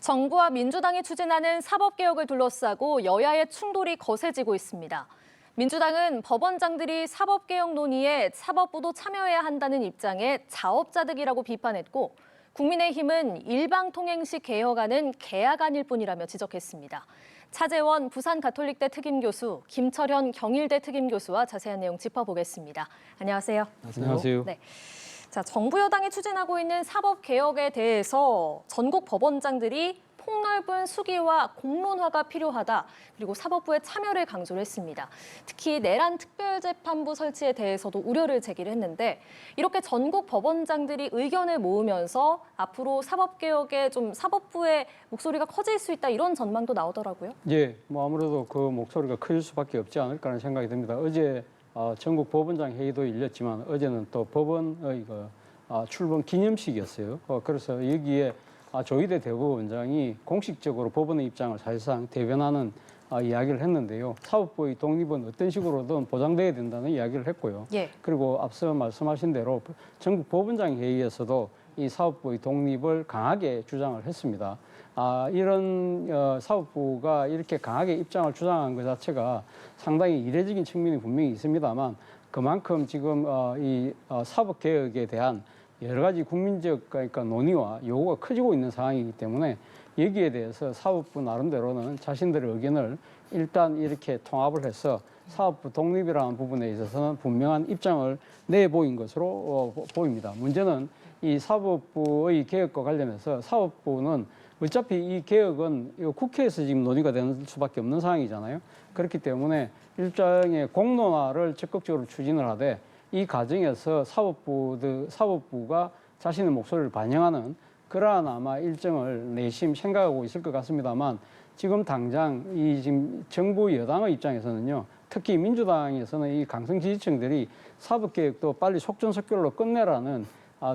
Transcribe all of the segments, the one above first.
정부와 민주당이 추진하는 사법개혁을 둘러싸고 여야의 충돌이 거세지고 있습니다. 민주당은 법원장들이 사법개혁 논의에 사법부도 참여해야 한다는 입장에 자업자득이라고 비판했고, 국민의힘은 일방통행식 개혁안은 계약안일 뿐이라며 지적했습니다. 차재원 부산가톨릭대 특임교수, 김철현 경일대 특임교수와 자세한 내용 짚어보겠습니다. 안녕하세요. 안녕하세요. 네. 자, 정부 여당이 추진하고 있는 사법개혁에 대해서 전국 법원장들이 폭넓은 수기와 공론화가 필요하다. 그리고 사법부의 참여를 강조를 했습니다. 특히 내란 특별재판부 설치에 대해서도 우려를 제기를 했는데 이렇게 전국 법원장들이 의견을 모으면서 앞으로 사법개혁에 좀 사법부의 목소리가 커질 수 있다 이런 전망도 나오더라고요. 예, 아무래도 그 목소리가 커질 수밖에 없지 않을까라는 생각이 듭니다. 어제 전국 법원장 회의도 열렸지만 어제는 또 법원의 출범 기념식이었어요. 그래서 여기에 조희대 대법원장이 공식적으로 법원의 입장을 사실상 대변하는 이야기를 했는데요. 사법부의 독립은 어떤 식으로든 보장돼야 된다는 이야기를 했고요. 예. 그리고 앞서 말씀하신 대로 전국 법원장 회의에서도 이 사법부의 독립을 강하게 주장을 했습니다. 이런 사법부가 이렇게 강하게 입장을 주장한 것 자체가 상당히 이례적인 측면이 분명히 있습니다만 그만큼 지금 이 사법개혁에 대한 여러 가지 국민적 그러니까 논의와 요구가 커지고 있는 상황이기 때문에 여기에 대해서 사법부 나름대로는 자신들의 의견을 일단 이렇게 통합을 해서 사법부 독립이라는 부분에 있어서는 분명한 입장을 내보인 것으로 보입니다. 문제는 이 사법부의 개혁과 관련해서 사법부는 어차피 이 개혁은 국회에서 지금 논의가 되는 수밖에 없는 상황이잖아요. 그렇기 때문에 일종의 공론화를 적극적으로 추진을 하되 이 과정에서 사법부가 자신의 목소리를 반영하는 그러한 아마 일정을 내심 생각하고 있을 것 같습니다만 지금 당장 이 지금 정부 여당의 입장에서는요. 특히 민주당에서는 이 강성 지지층들이 사법개혁도 빨리 속전속결로 끝내라는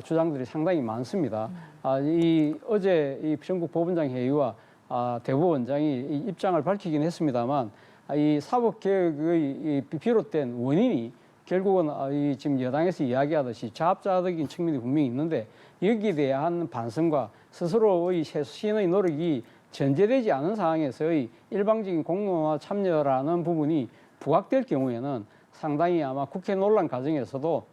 주장들이 상당히 많습니다. 어제 이 전국 법원장 회의와 대법원장이 이 입장을 밝히긴 했습니다만 이 사법개혁의 비롯된 원인이 결국은 이 지금 여당에서 이야기하듯이 자업자득인 측면이 분명히 있는데 여기에 대한 반성과 스스로의 신의 노력이 전제되지 않은 상황에서의 일방적인 공론화 참여라는 부분이 부각될 경우에는 상당히 아마 국회 논의 과정에서도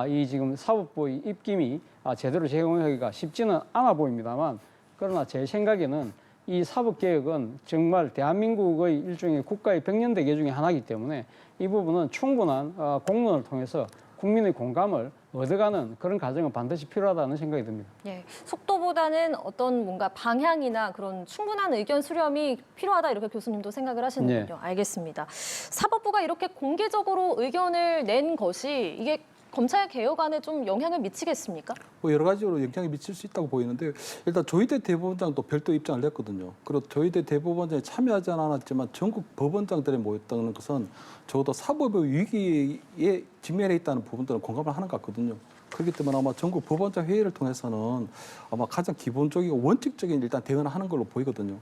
이 지금 사법부의 입김이 제대로 제공하기가 쉽지는 않아 보입니다만 그러나 제 생각에는 이 사법개혁은 정말 대한민국의 일종의 국가의 백년대계 중에 하나이기 때문에 이 부분은 충분한 공론을 통해서 국민의 공감을 얻어가는 그런 과정은 반드시 필요하다는 생각이 듭니다. 예, 속도보다는 어떤 뭔가 방향이나 그런 충분한 의견 수렴이 필요하다 이렇게 교수님도 생각을 하시는군요. 네. 알겠습니다. 사법부가 이렇게 공개적으로 의견을 낸 것이 이게 검찰 개혁안에 좀 영향을 미치겠습니까? 여러 가지로 영향이 미칠 수 있다고 보이는데 일단 조희대 대법원장도 별도 입장을 냈거든요. 그리고 조희대 대법원장이 참여하지는 않았지만 전국 법원장들이 모였다는 것은 적어도 사법의 위기에 직면해 있다는 부분들은 공감을 하는 것 같거든요. 그렇기 때문에 아마 전국 법원장 회의를 통해서는 아마 가장 기본적이고 원칙적인 일단 대응을 하는 걸로 보이거든요.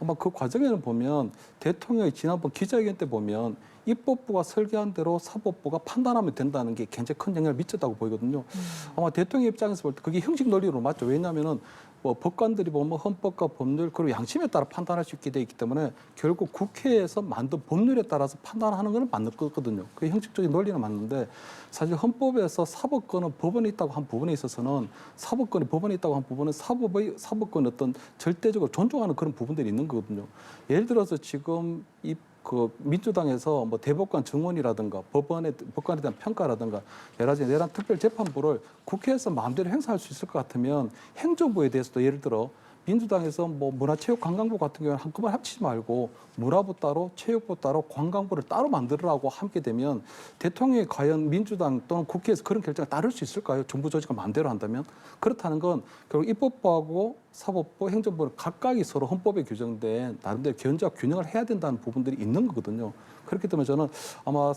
아마 그 과정에는 보면 대통령이 지난번 기자회견 때 보면 입법부가 설계한 대로 사법부가 판단하면 된다는 게 굉장히 큰 영향을 미쳤다고 보이거든요. 아마 대통령 입장에서 볼 때 그게 형식 논리로 맞죠. 왜냐하면은 법관들이 보면 헌법과 법률 그리고 양심에 따라 판단할 수 있게 돼 있기 때문에 결국 국회에서 만든 법률에 따라서 판단하는 건 맞는 거거든요. 그게 형식적인 논리는 맞는데 사실 헌법에서 사법권은 법원에 있다고 한 부분에 있어서는 사법권이 법원에 있다고 한 부분은 사법권 어떤 절대적으로 존중하는 그런 부분들이 있는 거거든요. 예를 들어서 지금 그 민주당에서 대법관 증언이라든가 법관에 대한 평가라든가 여러 가지 내란 특별재판부를 국회에서 마음대로 행사할 수 있을 것 같으면 행정부에 대해서도 예를 들어 민주당에서 문화체육관광부 같은 경우는 한꺼번에 합치지 말고 문화부 따로 체육부 따로 관광부를 따로 만들으라고 함께 되면 대통령이 과연 민주당 또는 국회에서 그런 결정을 따를 수 있을까요? 정부 조직을 마음대로 한다면? 그렇다는 건 결국 입법부하고 사법부, 행정부는 각각이 서로 헌법에 규정된 나름대로 견제와 균형을 해야 된다는 부분들이 있는 거거든요. 그렇기 때문에 저는 아마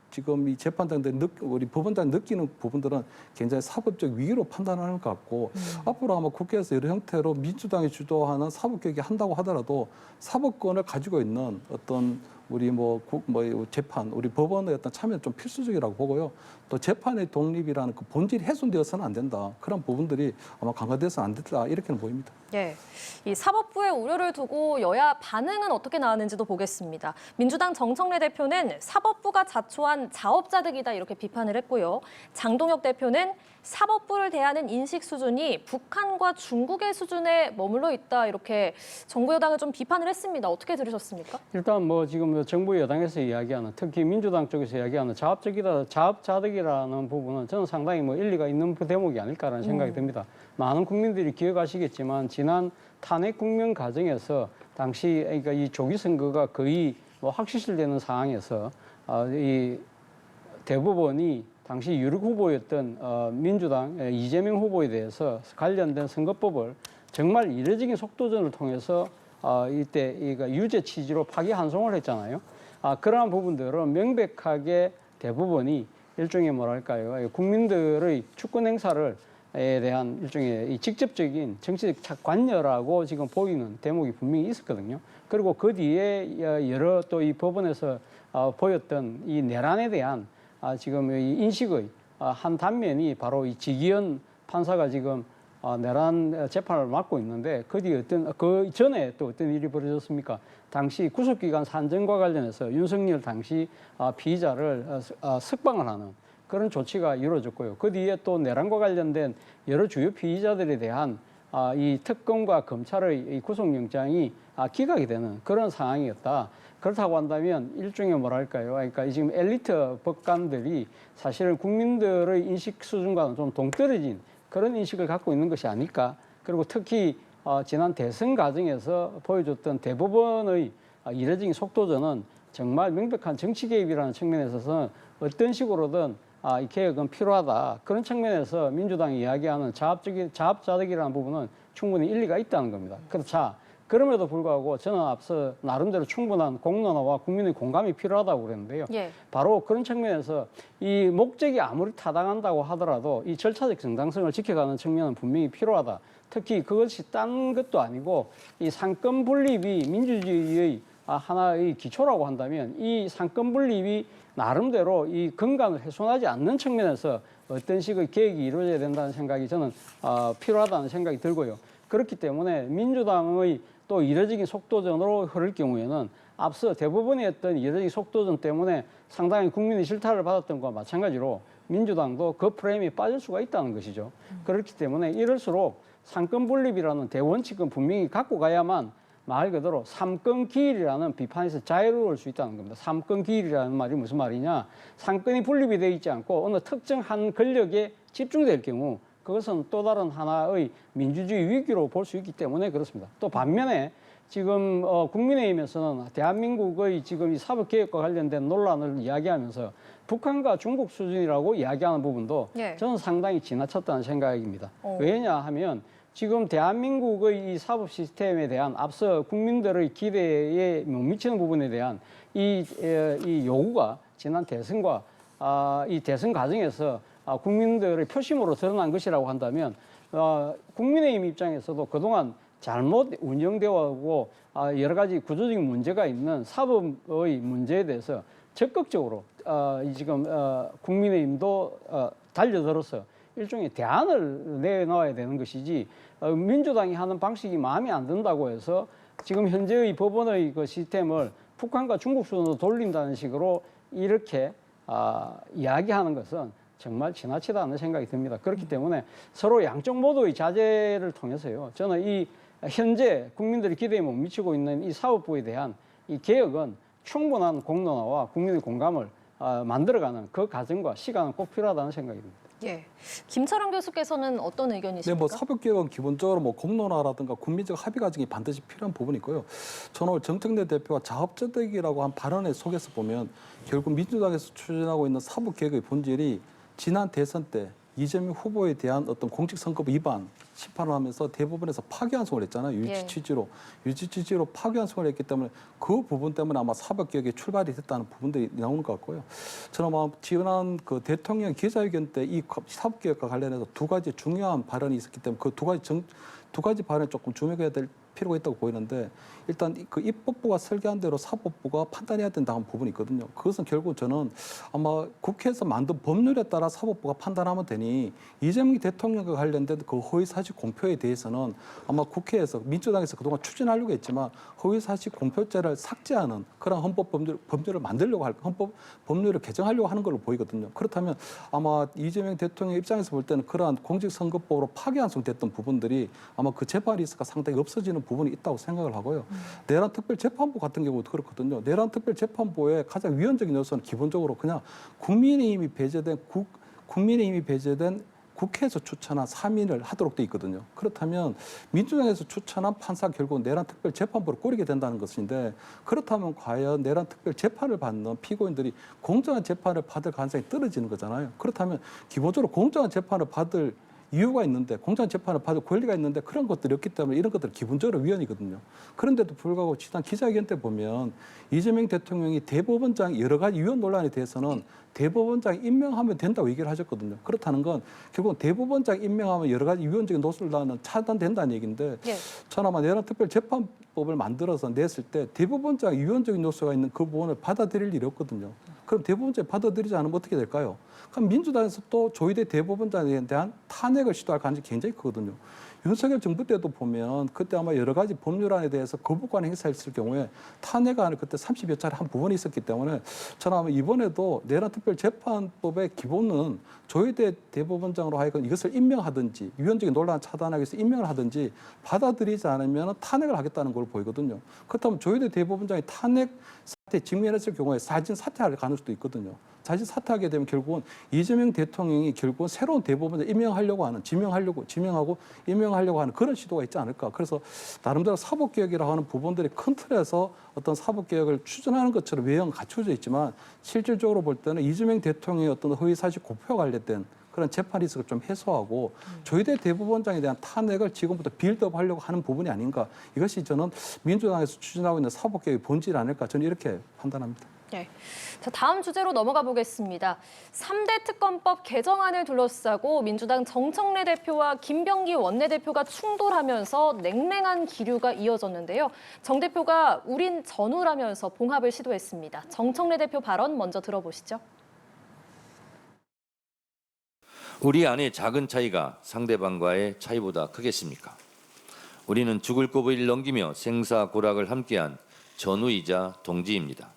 지금 이 재판장들 우리 법원장 느끼는 부분들은 굉장히 사법적 위기로 판단하는 것 같고 앞으로 아마 국회에서 여러 형태로 민주당이 주도하는 사법개혁이 한다고 하더라도 사법권을 가지고 있는 어떤 우리 재판, 우리 법원의 어떤 참여는 좀 필수적이라고 보고요. 또 재판의 독립이라는 그 본질이 훼손되어서는 안 된다. 그런 부분들이 아마 강화돼서는 안 된다. 이렇게는 보입니다. 예, 이 사법부의 우려를 두고 여야 반응은 어떻게 나왔는지도 보겠습니다. 민주당 정청래 대표는 사법부가 자초한 자업자득이다 이렇게 비판을 했고요. 장동혁 대표는 사법부를 대하는 인식 수준이 북한과 중국의 수준에 머물러 있다 이렇게 정부 여당을 좀 비판을 했습니다. 어떻게 들으셨습니까? 일단 뭐 지금 정부 여당에서 이야기하는 특히 민주당 쪽에서 이야기하는 자업자득이라는 부분은 저는 상당히 뭐 일리가 있는 대목이 아닐까라는 생각이 듭니다. 많은 국민들이 기억하시겠지만 지난 탄핵 국면 과정에서 당시 그러니까 이 조기 선거가 거의 뭐 확실시되는 상황에서 이 대법원이 당시 유력 후보였던 민주당 이재명 후보에 대해서 관련된 선거법을 정말 이례적인 속도전을 통해서 이때 유죄 취지로 파기환송을 했잖아요. 그러한 부분들은 명백하게 대법원이 일종의 뭐랄까요, 국민들의 주권 행사를 에 대한 일종의 이 직접적인 정치적 관여라고 지금 보이는 대목이 분명히 있었거든요. 그리고 그 뒤에 여러 또 이 법원에서 보였던 이 내란에 대한 지금 이 인식의 한 단면이 바로 이 지기현 판사가 지금 내란 재판을 맡고 있는데 그 뒤에 그 전에 또 어떤 일이 벌어졌습니까? 당시 구속기간 산정과 관련해서 윤석열 당시 피의자를 석방을 하는 그런 조치가 이루어졌고요. 그 뒤에 또 내란과 관련된 여러 주요 피의자들에 대한 이 특검과 검찰의 이 구속영장이 기각이 되는 그런 상황이었다. 그렇다고 한다면 일종의 뭐랄까요? 그러니까 지금 엘리트 법관들이 사실은 국민들의 인식 수준과는 좀 동떨어진 그런 인식을 갖고 있는 것이 아닐까. 그리고 특히 지난 대선 과정에서 보여줬던 대법원의 이례적인 속도전은 정말 명백한 정치 개입이라는 측면에 있어서는 어떤 식으로든 이 개혁은 필요하다. 그런 측면에서 민주당이 이야기하는 자업자득이라는 부분은 충분히 일리가 있다는 겁니다. 자, 그럼에도 불구하고 저는 앞서 나름대로 충분한 공론화와 국민의 공감이 필요하다고 그랬는데요. 예. 바로 그런 측면에서 이 목적이 아무리 타당한다고 하더라도 이 절차적 정당성을 지켜가는 측면은 분명히 필요하다. 특히 그것이 딴 것도 아니고 이 상권 분립이 민주주의의 하나의 기초라고 한다면 이 상권 분립이 나름대로 이 근간을 훼손하지 않는 측면에서 어떤 식의 계획이 이루어져야 된다는 생각이 저는 필요하다는 생각이 들고요. 그렇기 때문에 민주당의 또 이례적인 속도전으로 흐를 경우에는 앞서 대법원이 했던 이례적인 속도전 때문에 상당히 국민의 질타를 받았던 것과 마찬가지로 민주당도 그 프레임에 빠질 수가 있다는 것이죠. 그렇기 때문에 이럴수록 상권 분립이라는 대원칙은 분명히 갖고 가야만 말 그대로 삼권 기일이라는 비판에서 자유로울 수 있다는 겁니다. 삼권 기일이라는 말이 무슨 말이냐? 상권이 분립이 되어 있지 않고 어느 특정 한 권력에 집중될 경우 그것은 또 다른 하나의 민주주의 위기로 볼 수 있기 때문에 그렇습니다. 또 반면에 지금 국민의힘에서는 대한민국의 지금 이 사법개혁과 관련된 논란을 이야기하면서 북한과 중국 수준이라고 이야기하는 부분도 예. 저는 상당히 지나쳤다는 생각입니다. 왜냐하면 지금 대한민국의 이 사법 시스템에 대한 앞서 국민들의 기대에 못 미치는 부분에 대한 이 요구가 지난 대선과 이 대선 과정에서 국민들의 표심으로 드러난 것이라고 한다면 국민의힘 입장에서도 그동안 잘못 운영되어 오고 여러 가지 구조적인 문제가 있는 사법의 문제에 대해서 적극적으로 지금 국민의힘도 달려들어서 일종의 대안을 내놓아야 되는 것이지 민주당이 하는 방식이 마음에 안 든다고 해서 지금 현재의 법원의 그 시스템을 북한과 중국 수준으로 돌린다는 식으로 이렇게 이야기하는 것은 정말 지나치다는 생각이 듭니다. 그렇기 때문에 서로 양쪽 모두의 자제를 통해서요. 저는 이 현재 국민들이 기대에 못 미치고 있는 이 사법부에 대한 이 개혁은 충분한 공론화와 국민의 공감을 만들어가는 그 과정과 시간은 꼭 필요하다는 생각이 듭니다. 예. 김철원 교수께서는 어떤 의견이십니까? 네, 뭐 사법개혁은 기본적으로 뭐 공론화라든가 국민적 합의 과정이 반드시 필요한 부분이고요. 저는 오늘 정청래 대표가 자업자득이라고 한 발언의 속에서 보면 결국 민주당에서 추진하고 있는 사법개혁의 본질이 지난 대선 때 이재명 후보에 대한 어떤 공직선거법 위반 심판을 하면서 대법원에서 파기환송을 했잖아요. 유지 취지로 파기환송을 했기 때문에 그 부분 때문에 아마 사법개혁의 출발이 됐다는 부분들이 나오는 것 같고요. 저는 아마 지난 그 대통령 기자회견 때 이 사법개혁과 관련해서 두 가지 중요한 발언이 있었기 때문에 그 두 두 가지 발언에 조금 주목해야 될 필요가 있다고 보이는데 일단 그 입법부가 설계한 대로 사법부가 판단해야 된다는 부분이 있거든요. 그것은 결국 저는 아마 국회에서 만든 법률에 따라 사법부가 판단하면 되니 이재명 대통령과 관련된 그 허위사실 공표에 대해서는 아마 국회에서 민주당에서 그동안 추진하려고 했지만 허위사실 공표죄를 삭제하는 그런 헌법 법률을 만들려고 할 헌법 법률을 개정하려고 하는 걸로 보이거든요. 그렇다면 아마 이재명 대통령 입장에서 볼 때는 그러한 공직선거법으로 파기환송됐던 부분들이 아마 그 재판 리스크가 상당히 없어지는 부분이 있다고 생각을 하고요. 내란 특별재판부 같은 경우도 그렇거든요. 내란 특별재판부의 가장 위헌적인 요소는 기본적으로 그냥 국민의힘이 배제된 국회에서 추천한 3인을 하도록 돼 있거든요. 그렇다면 민주당에서 추천한 판사 결국 내란 특별재판부를 꾸리게 된다는 것인데 그렇다면 과연 내란 특별재판을 받는 피고인들이 공정한 재판을 받을 가능성이 떨어지는 거잖아요. 그렇다면 기본적으로 공정한 재판을 받을 이유가 있는데 공정한 재판을 받을 권리가 있는데 그런 것들이 없기 때문에 이런 것들은 기본적으로 위헌이거든요. 그런데도 불구하고 지난 기자회견 때 보면 이재명 대통령이 대법원장 여러 가지 위헌 논란에 대해서는 대법원장 임명하면 된다고 얘기를 하셨거든요. 그렇다는 건 결국은 대법원장 임명하면 여러 가지 위헌적인 논란은 차단된다는 얘기인데 예. 저는 아마 내란 특별재판법을 만들어서 냈을 때 대법원장 위헌적인 요소가 있는 그 부분을 받아들일 일이 없거든요. 그럼 대법원장이 받아들이지 않으면 어떻게 될까요? 그럼 민주당에서 또 조희대 대법원장에 대한 탄핵을 시도할 가능성이 굉장히 크거든요. 윤석열 정부 때도 보면 그때 아마 여러 가지 법률안에 대해서 거부권 행사했을 경우에 탄핵안을 그때 30여 차례 한 부분이 있었기 때문에 저는 아마 이번에도 내란 특별재판법의 기본은 조희대 대법원장으로 하여금 이것을 임명하든지 위헌적인 논란을 차단하기 위해서 임명을 하든지 받아들이지 않으면 탄핵을 하겠다는 걸 보이거든요. 그렇다면 조희대 대법원장이 탄핵 사태 직면했을 경우에 사진 사퇴할 가능성도 있거든요. 자칫 사퇴하게 되면 결국은 이재명 대통령이 결국은 새로운 대법원장 임명하려고 하는 지명하고 임명하려고 하는 그런 시도가 있지 않을까. 그래서 나름대로 사법개혁이라고 하는 부분들이 큰 틀에서 어떤 사법개혁을 추진하는 것처럼 외형 갖춰져 있지만 실질적으로 볼 때는 이재명 대통령의 어떤 허위사실 공표와 관련된 그런 재판 리스크를 좀 해소하고 조희대 대법원장에 대한 탄핵을 지금부터 빌드업하려고 하는 부분이 아닌가. 이것이 저는 민주당에서 추진하고 있는 사법개혁의 본질이 아닐까. 저는 이렇게 판단합니다. 네. 자, 다음 주제로 넘어가 보겠습니다. 3대 특검법 개정안을 둘러싸고 민주당 정청래 대표와 김병기 원내대표가 충돌하면서 냉랭한 기류가 이어졌는데요. 정 대표가 우린 전우라면서 봉합을 시도했습니다. 정청래 대표 발언 먼저 들어보시죠. 우리 안의 작은 차이가 상대방과의 차이보다 크겠습니까? 우리는 죽을 고비를 넘기며 생사고락을 함께한 전우이자 동지입니다.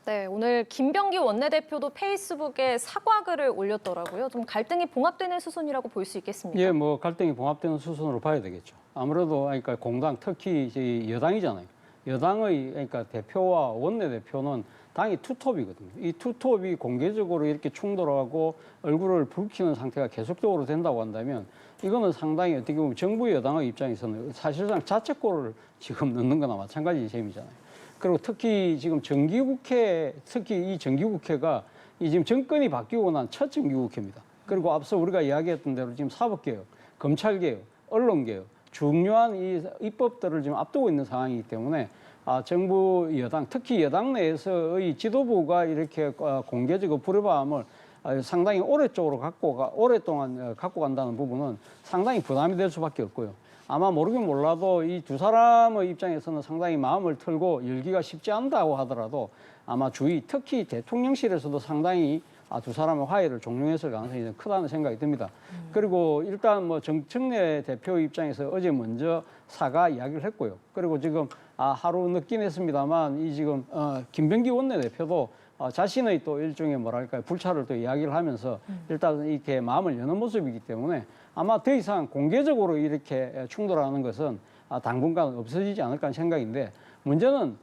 네, 오늘 김병기 원내대표도 페이스북에 사과글을 올렸더라고요. 좀 갈등이 봉합되는 수순이라고 볼 수 있겠습니까? 예, 뭐 갈등이 봉합되는 수순으로 봐야 되겠죠. 아무래도 그러니까 공당 특히 이제 여당이잖아요. 여당의 그러니까 대표와 원내대표는 당이 투톱이거든요. 이 투톱이 공개적으로 이렇게 충돌하고 얼굴을 붉히는 상태가 계속적으로 된다고 한다면 이거는 상당히 어떻게 보면 정부 여당의 입장에서는 사실상 자책골을 지금 넣는 거나 마찬가지 셈이잖아요. 그리고 특히 지금 정기국회, 특히 이 정기국회가 이 지금 정권이 바뀌고 난 첫 정기국회입니다. 그리고 앞서 우리가 이야기했던 대로 지금 사법개혁, 검찰개혁, 언론개혁, 중요한 이 입법들을 지금 앞두고 있는 상황이기 때문에 정부 여당, 특히 여당 내에서의 지도부가 이렇게 공개적으로 불협화음을 상당히 오랫동안 갖고 간다는 부분은 상당히 부담이 될 수밖에 없고요. 아마 모르긴 몰라도 이 두 사람의 입장에서는 상당히 마음을 털고 열기가 쉽지 않다고 하더라도 아마 특히 대통령실에서도 상당히 두 사람의 화해를 종용했을 가능성이 크다는 생각이 듭니다. 그리고 일단 뭐 정청래 대표 입장에서 어제 먼저 사과 이야기를 했고요. 그리고 지금 하루 늦긴 했습니다만 이 지금 김병기 원내대표도 자신의 또 일종의 뭐랄까요 불찰을 또 이야기를 하면서 일단 이렇게 마음을 여는 모습이기 때문에 아마 더 이상 공개적으로 이렇게 충돌하는 것은 당분간 없어지지 않을까 하는 생각인데 문제는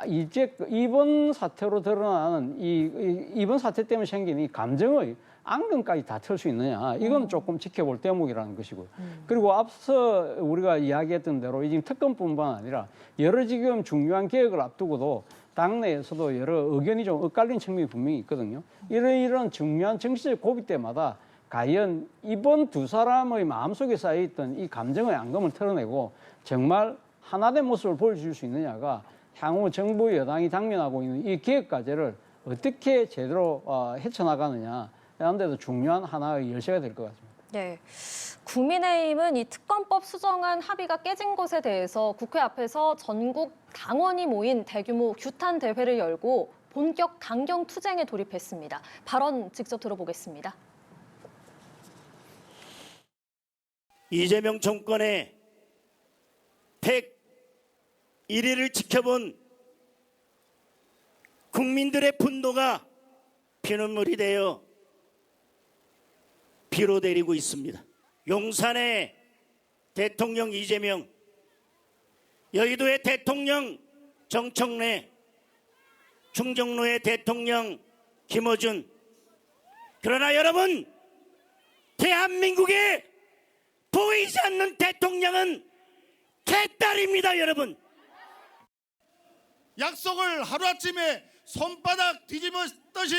이제 이번 사태로 드러나는 이번 사태 때문에 생긴 이 감정의 앙금까지 다 털 수 있느냐 이건 조금 지켜볼 대목이라는 것이고요. 그리고 앞서 우리가 이야기했던 대로 지금 특검뿐만 아니라 여러 지금 중요한 개혁을 앞두고도 당내에서도 여러 의견이 좀 엇갈린 측면이 분명히 있거든요. 이런 중요한 정치적 고비 때마다 과연 이번 두 사람의 마음속에 쌓여있던 이 감정의 앙금을 털어내고 정말 하나된 모습을 보여줄 수 있느냐가 향후 정부 여당이 당면하고 있는 이 개혁 과제를 어떻게 제대로 헤쳐나가느냐 하는 데도 중요한 하나의 열쇠가 될 것 같습니다. 네. 국민의힘은 이 특검법 수정안 합의가 깨진 것에 대해서 국회 앞에서 전국 당원이 모인 대규모 규탄 대회를 열고 본격 강경 투쟁에 돌입했습니다. 발언 직접 들어보겠습니다. 이재명 정권의 101일을 지켜본 국민들의 분노가 피눈물이 되어 비로 내리고 있습니다. 용산의 대통령 이재명, 여의도의 대통령 정청래, 충정로의 대통령 김어준. 그러나 여러분, 대한민국에 보이지 않는 대통령은 개딸입니다, 여러분. 약속을 하루아침에 손바닥 뒤집었듯이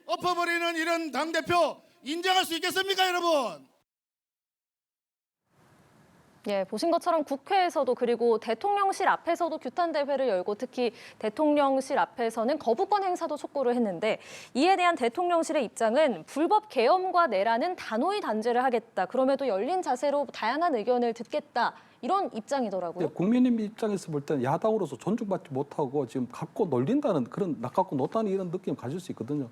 엎어버리는 이런 당대표 인정할 수 있겠습니까, 여러분? 예, 보신 것처럼 국회에서도 그리고 대통령실 앞에서도 규탄 대회를 열고 특히 대통령실 앞에서는 거부권 행사도 촉구를 했는데 이에 대한 대통령실의 입장은 불법 계엄과 내란은 단호히 단죄를 하겠다. 그럼에도 열린 자세로 다양한 의견을 듣겠다. 이런 입장이더라고요. 국민의 입장에서 볼 때는 야당으로서 존중받지 못하고 지금 갖고 놀린다는 그런 갖고 놓다는 이런 느낌 가질 수 있거든요.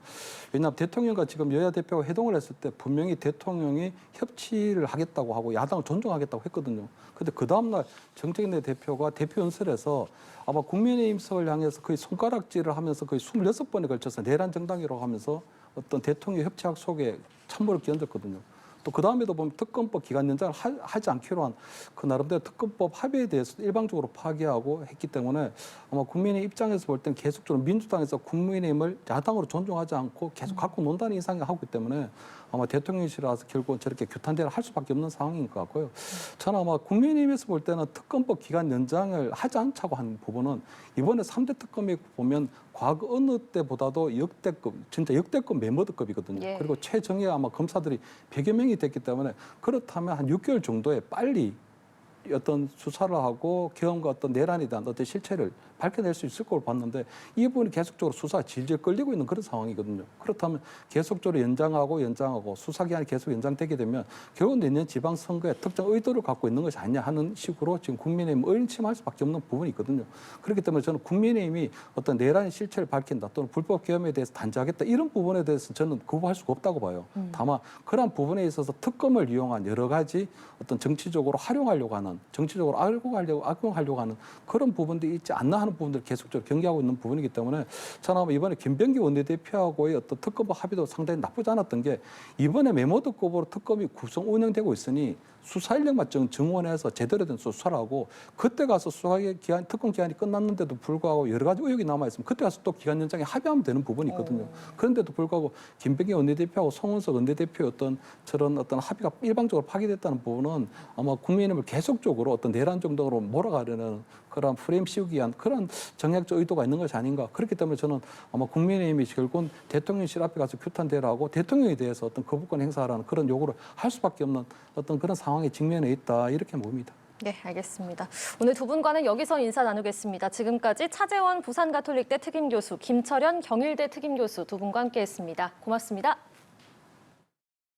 왜냐하면 대통령과 지금 여야 대표가 회동을 했을 때 분명히 대통령이 협치를 하겠다고 하고 야당을 존중하겠다고 했거든요. 근데 그 다음날 정책위 대표가 대표 연설에서 아마 국민의힘석을 향해서 거의 손가락질을 하면서 거의 26번에 걸쳐서 내란 정당이라고 하면서 어떤 대통령 협치학 속에 찬물을 끼얹었거든요. 또 그 다음에도 보면 특검법 기간 연장을 하지 않기로 한 그 나름대로 특검법 합의에 대해서 일방적으로 파기하고 했기 때문에 아마 국민의 입장에서 볼 때는 계속적으로 민주당에서 국민의힘을 야당으로 존중하지 않고 계속 갖고 논다는 인상이 하고 있기 때문에 아마 대통령실에서 결국 저렇게 규탄대를 할 수밖에 없는 상황인 것 같고요. 저는 아마 국민의힘에서 볼 때는 특검법 기간 연장을 하지 않자고 한 부분은 이번에 3대 특검이 보면 과거 어느 때보다도 역대급, 진짜 역대급 메머드급이거든요. 예. 그리고 최정예 아마 검사들이 100여 명이 됐기 때문에 그렇다면 한 6개월 정도에 빨리 어떤 수사를 하고 계엄과 어떤 내란에 대한 어떤 실체를 밝혀낼 수 있을 걸로 봤는데 이 부분이 계속적으로 수사가 질질 끌리고 있는 그런 상황이거든요. 그렇다면 계속적으로 연장하고 수사기한이 계속 연장되게 되면 결국 내년 지방선거에 특정 의도를 갖고 있는 것이 아니냐 하는 식으로 지금 국민의힘 의심할 수밖에 없는 부분이 있거든요. 그렇기 때문에 저는 국민의힘이 어떤 내란의 실체를 밝힌다 또는 불법 계엄에 대해서 단죄하겠다 이런 부분에 대해서 저는 거부할 수가 없다고 봐요. 다만 그러한 부분에 있어서 특검을 이용한 여러 가지 어떤 정치적으로 활용하려고 하는 정치적으로 악용하려고 하는 그런 부분들이 있지 않나 하는 부분들을 계속적으로 경계하고 있는 부분이기 때문에 저는 아마 이번에 김병기 원내대표하고의 어떤 특검법 합의도 상당히 나쁘지 않았던 게 이번에 메모드급으로 특검이 구성 운영되고 있으니 수사 인력만 증원해서 제대로 된 수사를 하고 그때 가서 특검 기한이 끝났는데도 불구하고 여러 가지 의혹이 남아있으면 그때 가서 또 기간 연장에 합의하면 되는 부분이 있거든요. 그런데도 불구하고 김병기 원내대표하고 송은석 원내대표의 저런 합의가 일방적으로 파기됐다는 부분은 아마 국민의힘을 계속적으로 어떤 내란 정도로 몰아가려는 그런 프레임 씌우기 위한 그런 정략적 의도가 있는 것이 아닌가. 그렇기 때문에 저는 아마 국민의힘이 결국은 대통령실 앞에 가서 규탄대를 하고 대통령에 대해서 어떤 거부권 행사하라는 그런 요구를 할 수밖에 없는 어떤 그런 상황에 직면해 있다. 이렇게 봅니다. 네, 알겠습니다. 오늘 두 분과는 여기서 인사 나누겠습니다. 지금까지 차재원 부산가톨릭대 특임교수, 김철현 경일대 특임교수 두 분과 함께했습니다. 고맙습니다.